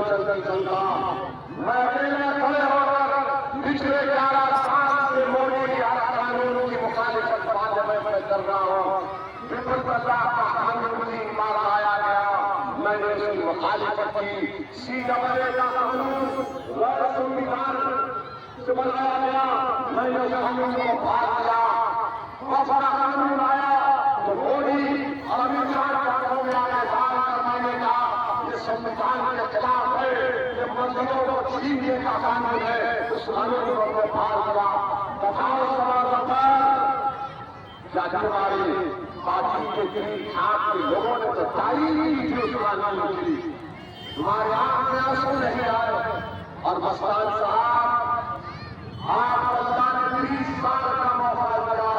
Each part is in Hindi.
सीमांचल की जनता, मैं अकेले खड़े होकर पिछले 11 साल से मोदी की हर कानून की मुखालिफत पार्लियामेंट में कर रहा हूँ। विपत्रता का कानून 3 बार लाया गया, मैंने उसकी मुखालिफत की। CAA का कानून गैर संविधान से बनाया गया, मैंने उस कानून को भाग दिया। दूसरा कानून आया तो मोदी और अमित शाह चारों में आगे करवाने का, ये संविधान के खिलाफ है, ये मंदिरों को छीनने का कानून है, उस कानून को मैं भाग दिया। बताओ सवाल क्या हमारी पार्टी के किसी छात्र के लोगों ने तो तारीफ की थी उस कानून की, हमारे आंख में आंसू नहीं आए। और मस्तान साहब, आप अल्लाह ने 30 साल का मौका दिया,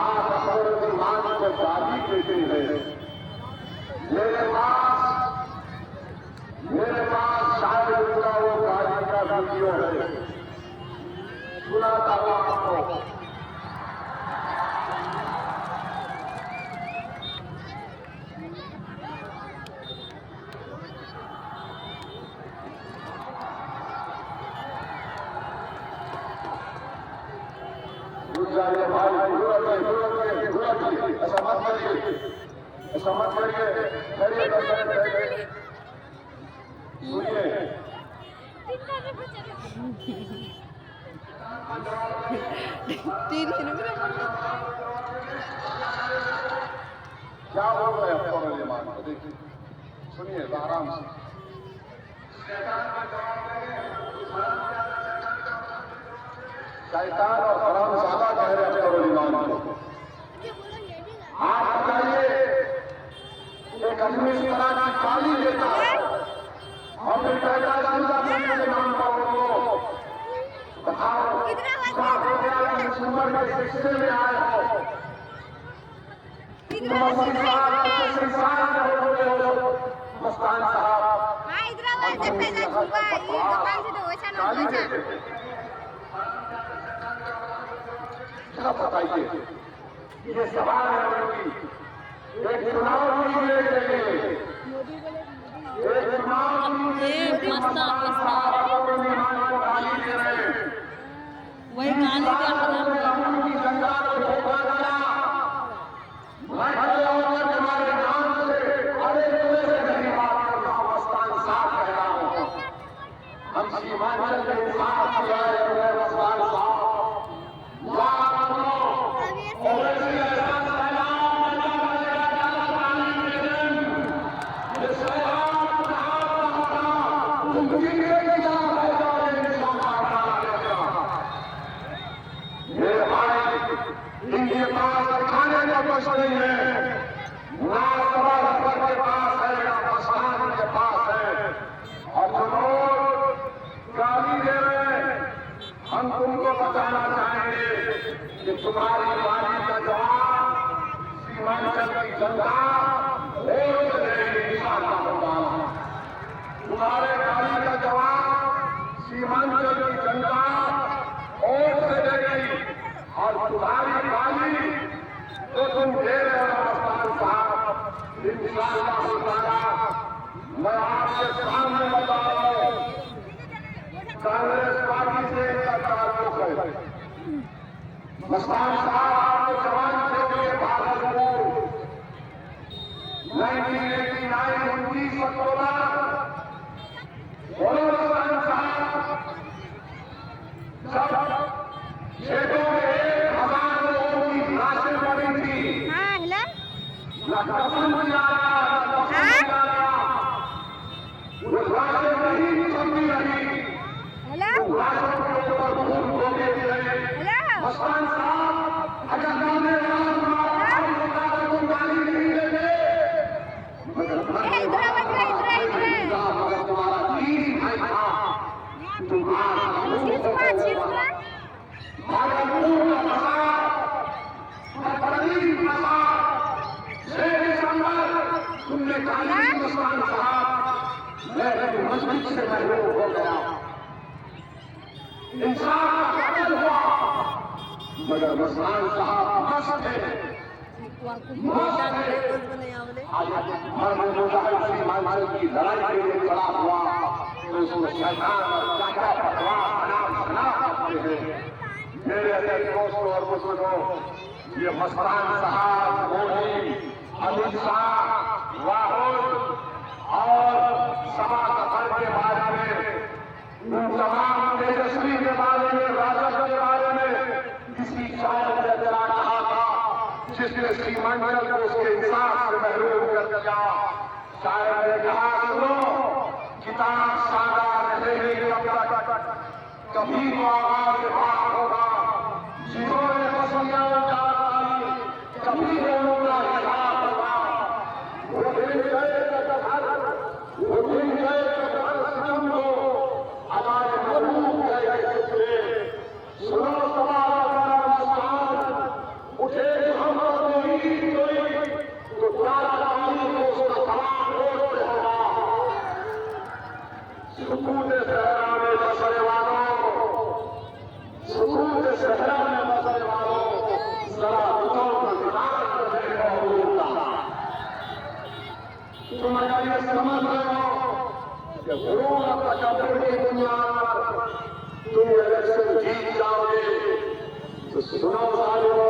आप अपने ईमान को गाली देते हैं। मेरे पास शायद उनका वो गाली का वीडियो है, सुनाता हूं आपको। ऐसा मत करिए, ऐसा मत करिए, सुनिए। क्या हो गया फौरन ईमान को, देखिए सुनिए आराम से। शैतान और हराम ज्यादा कह रहे हैं फौरन ईमान को। आप बताइए, एक आदमी इस तरह की गाली देता है और फिर कहता है ईमान को, बताओ उम्र के शिक्षे में आए हो, मस्तान साहब, क्या बताइए, ये सवाल है उनकी। एक चुनाव वही गाली का हमारे नाम से मस्तान साहब कह रहा हूँ, हम सीमांचल के इंसाफ किया है मस्तान साहब। इनके पास खाने का कुछ नहीं है, ना सवाल के पास है, ना प्रशासन के पास है। और जो लोग गाली दे रहे हैं, हम तुमको बताना चाहेंगे कि तुम्हारी गाली का जवाब सीमांचल की जनता वोट देगी इंशाअल्लाह। तुम्हारे गाली का जवाब सीमांचल की जनता वोट से देगी। और तुम्हारी गाली जो तुम दे रहे हो मस्तान साहब, इंशाअल्लाह ताला मैं आपके सामने बता रहा हूं, कांग्रेस पार्टी से इसका ताल्लुक है। मस्तान साहब, आपको जवान थे भागलपुर 1989 29 अक्टूबर, बोलो मस्तान साहब, सब खेतों में 1000 लोगों की लाशें पड़ी थी। हाँ हेलो, कसम दिया वो लाशें नहीं छपी रही, हेलो लाशों के ऊपर खून धोखे रहे। हेलो, मस्तान साहब, अगर तुमने तुम गाली नहीं देते, मगर तुम्हारा तीन भाई था, तुम्हारा भागलपुर का प्रसाद, तुमने गाली मस्तान साहब, मैं मस्जिद से महरूम हो गया, इंसान का कत्ल हुआ, मगर मस्तान साहब मस्त थे, आज की लड़ाई के लिए खड़ा हुआ तो उसको शैतान और चाचा पकवान बना सकते हैं। मेरे अध्यक्ष दोस्तों और बुजुर्गों, ये मस्तान साहब, मोदी, अमित शाह, राहुल और सभा सफर के बारे में, तमाम तेजस्वी के बारे में, राजद के बारे में किसी शायर ने जरा कहा था जिसने सीमांचल को उसके इंसाफ से महरूम कर दिया। शायर ने कहा, सुनो किताब सादा रहेगी कभी तो आवाज बात होगा, जीरो ने बसिया कभी होगा हिसाब होगा। वो दिन गए सितम को हमारे मरूब गए थे। सुनो सवाल उठे हम तो तारा को उसका तमाम रोड पे होगा। सुकून सहरा में बसने वालों, सुकून सहरा में बसने वालों, जरा रुको तुम अगर ये समझ रहे हो कि गुरूर तकब्बुर की बुनियाद पर तुम इलेक्शन जीत जाओगे तो सुनो सालों